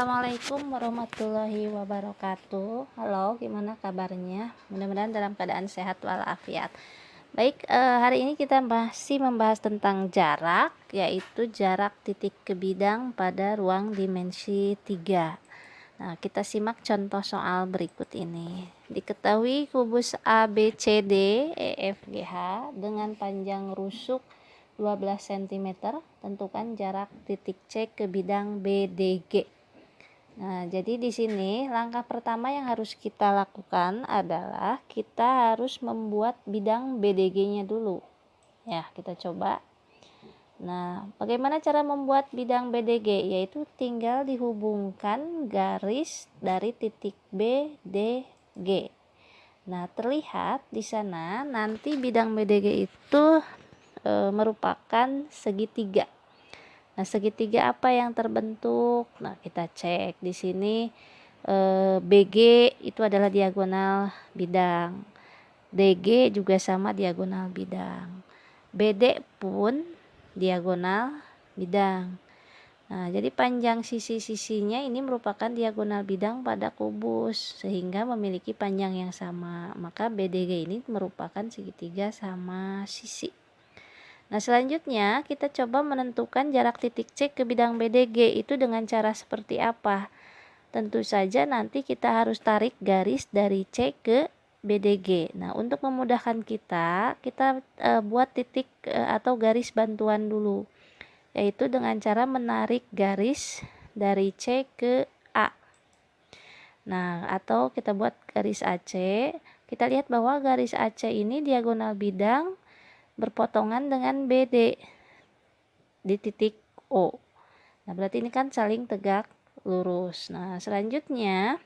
Assalamualaikum warahmatullahi wabarakatuh. Halo, gimana kabarnya? Mudah-mudahan dalam keadaan sehat walafiat. Baik, hari ini kita masih membahas tentang jarak, yaitu jarak titik ke bidang pada ruang dimensi 3. Nah, kita simak contoh soal berikut ini. Diketahui kubus ABCD EFGH dengan panjang rusuk 12 cm, tentukan jarak titik C ke bidang BDG. Nah, jadi di sini langkah pertama yang harus kita lakukan adalah kita harus membuat bidang BDG-nya dulu. Ya, kita coba. Nah, bagaimana cara membuat bidang BDG? Yaitu tinggal dihubungkan garis dari titik B, D, G. Nah, terlihat di sana nanti bidang BDG itu merupakan segitiga. Nah, segitiga apa yang terbentuk? Nah, kita cek di sini. BG itu adalah diagonal bidang. DG juga sama diagonal bidang. BD pun diagonal bidang. Nah, jadi panjang sisi-sisinya ini merupakan diagonal bidang pada kubus sehingga memiliki panjang yang sama. Maka BDG ini merupakan segitiga sama sisi. Nah, selanjutnya kita coba menentukan jarak titik C ke bidang BDG itu dengan cara seperti apa? Tentu saja nanti kita harus tarik garis dari C ke BDG. Nah, untuk memudahkan kita buat titik atau garis bantuan dulu, yaitu dengan cara menarik garis dari C ke A. Nah, atau kita buat garis AC. Kita lihat bahwa garis AC ini diagonal bidang berpotongan dengan BD di titik O. Nah, berarti ini kan saling tegak lurus. Nah, selanjutnya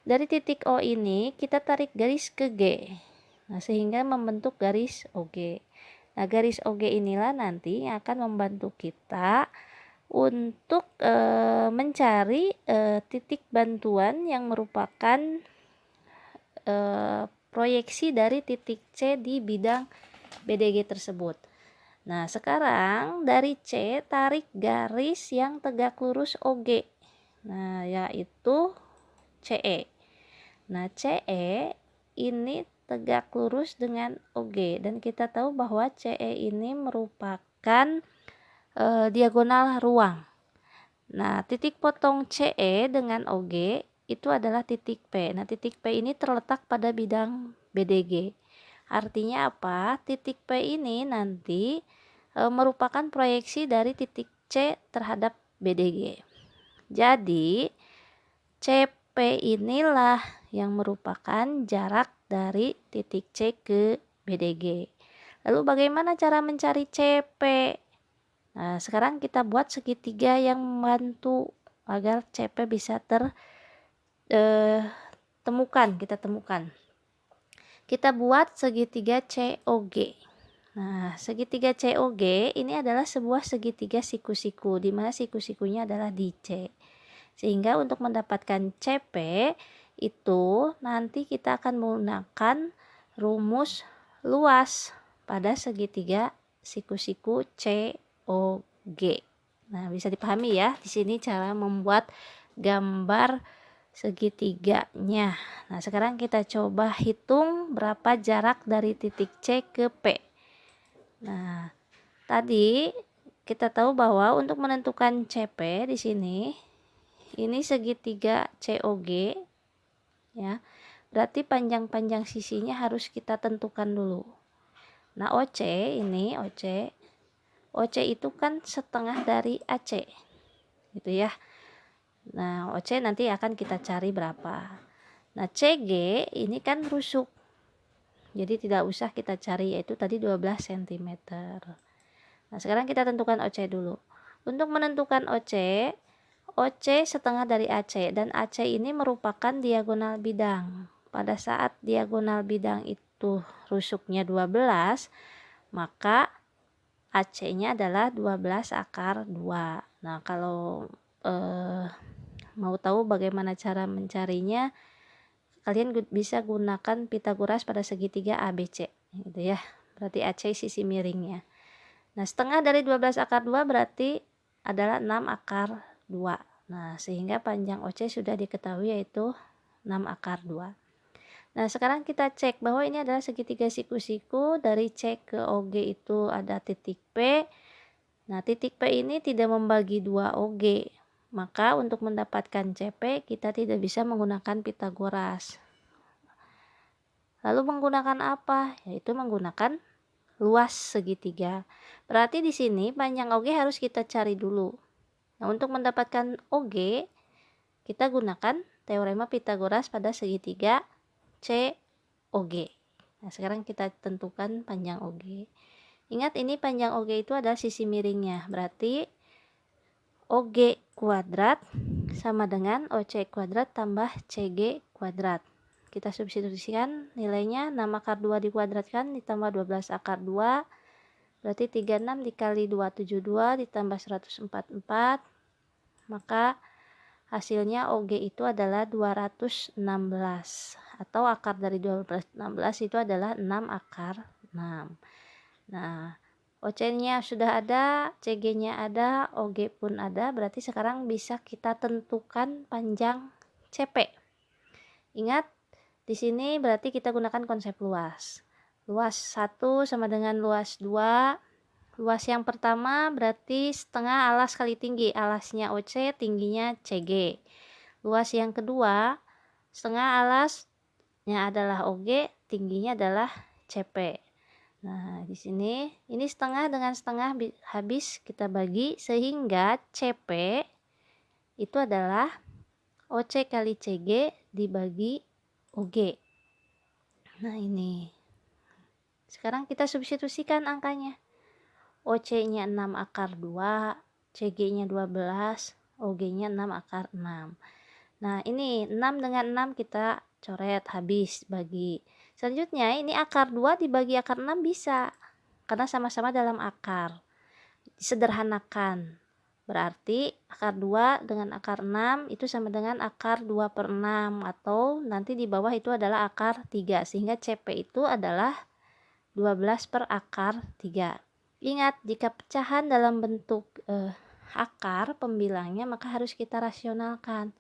dari titik O ini kita tarik garis ke G. Nah, sehingga membentuk garis OG. Nah, garis OG inilah nanti yang akan membantu kita untuk mencari titik bantuan yang merupakan proyeksi dari titik C di bidang BDG tersebut. Nah, sekarang dari C tarik garis yang tegak lurus OG. Nah, yaitu CE. Nah, CE ini tegak lurus dengan OG dan kita tahu bahwa CE ini merupakan diagonal ruang. Nah, titik potong CE dengan OG itu adalah titik P. Nah, titik P ini terletak pada bidang BDG. Artinya apa? Titik P ini nanti merupakan proyeksi dari titik C terhadap BDG. Jadi CP inilah yang merupakan jarak dari titik C ke BDG. Lalu bagaimana cara mencari CP? Nah, sekarang kita buat segitiga yang membantu agar CP bisa kita temukan. Kita buat segitiga COG. Nah, segitiga COG ini adalah sebuah segitiga siku-siku, di mana siku-sikunya adalah di C. Sehingga untuk mendapatkan CP itu nanti kita akan menggunakan rumus luas pada segitiga siku-siku COG. Nah, bisa dipahami ya di sini cara membuat gambar segitiganya. Nah, sekarang kita coba hitung berapa jarak dari titik C ke P. Nah, tadi kita tahu bahwa untuk menentukan CP di sini ini segitiga COG ya. Berarti panjang-panjang sisinya harus kita tentukan dulu. Nah, OC itu kan setengah dari AC. Gitu ya. Nah, OC nanti akan kita cari berapa. Nah, CG ini kan rusuk. Jadi tidak usah kita cari, yaitu tadi 12 cm. Nah, sekarang kita tentukan OC dulu. Untuk menentukan OC setengah dari AC dan AC ini merupakan diagonal bidang. Pada saat diagonal bidang itu rusuknya 12, maka AC-nya adalah 12 akar 2. Nah, kalau mau tahu bagaimana cara mencarinya, kalian bisa gunakan Pitagoras pada segitiga ABC gitu ya. Berarti AC sisi miringnya. Nah, setengah dari 12 akar 2 berarti adalah 6 akar 2. Nah, sehingga panjang OC sudah diketahui yaitu 6 akar 2. Nah, sekarang kita cek bahwa ini adalah segitiga siku-siku. Dari C ke OG itu ada titik P. Nah, titik P ini tidak membagi 2 OG. Maka untuk mendapatkan CP kita tidak bisa menggunakan Pitagoras. Lalu menggunakan apa? Yaitu menggunakan luas segitiga. Berarti di sini panjang OG harus kita cari dulu. Nah, untuk mendapatkan OG, kita gunakan teorema Pitagoras pada segitiga COG. Nah, sekarang kita tentukan panjang OG. Ingat, ini panjang OG itu adalah sisi miringnya. Berarti OG kuadrat sama dengan OC kuadrat tambah CG kuadrat. Kita substitusikan nilainya, 6 akar 2 dikuadratkan ditambah 12 akar 2, berarti 36 dikali 272 ditambah 144, maka hasilnya OG itu adalah 216, atau akar dari 216 itu adalah 6 akar 6. Nah, OC-nya sudah ada, CG-nya ada, OG pun ada, berarti sekarang bisa kita tentukan panjang CP. Ingat, di sini berarti kita gunakan konsep luas. Luas 1 sama dengan luas 2. Luas yang pertama berarti setengah alas kali tinggi. Alasnya OC, tingginya CG. Luas yang kedua, setengah alasnya adalah OG, tingginya adalah CP. Nah, di sini ini setengah dengan setengah habis kita bagi, sehingga CP itu adalah OC kali CG dibagi OG. Nah, ini. Sekarang kita substitusikan angkanya. OC-nya 6 akar 2, CG-nya 12, OG-nya 6 akar 6. Nah, ini 6 dengan 6 kita coret, habis bagi. Selanjutnya ini akar 2 dibagi akar 6 bisa, karena sama-sama dalam akar. Disederhanakan. Berarti akar 2 dengan akar 6 itu sama dengan akar 2 per 6, atau nanti di bawah itu adalah akar 3, sehingga CP itu adalah 12 per akar 3. Ingat, jika pecahan dalam bentuk akar pembilangnya, maka harus kita rasionalkan,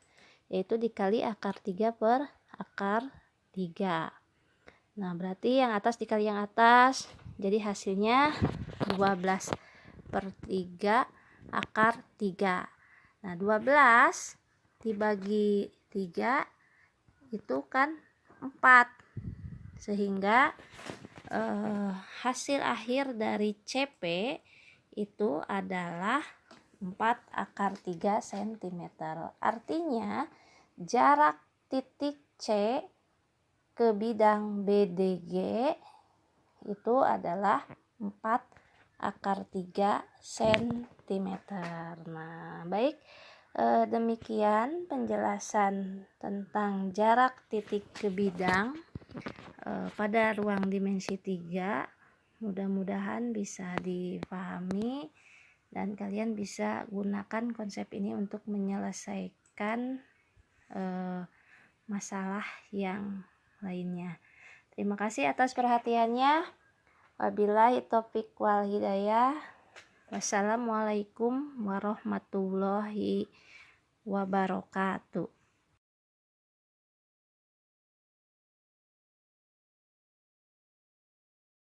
yaitu dikali akar 3 per akar 3. Nah, berarti yang atas dikali yang atas, jadi hasilnya 12 per 3 akar 3. Nah, 12 dibagi 3 itu kan 4, sehingga hasil akhir dari CP itu adalah 4 akar 3 cm. Artinya jarak titik C ke bidang BDG itu adalah 4 akar 3 cm. Nah, baik, demikian penjelasan tentang jarak titik ke bidang pada ruang dimensi 3. Mudah-mudahan bisa dipahami dan kalian bisa gunakan konsep ini untuk menyelesaikan masalah yang lainnya. Terima kasih atas perhatiannya. Wabillahi taufiq wal hidayah. Wassalamualaikum warahmatullahi wabarakatuh.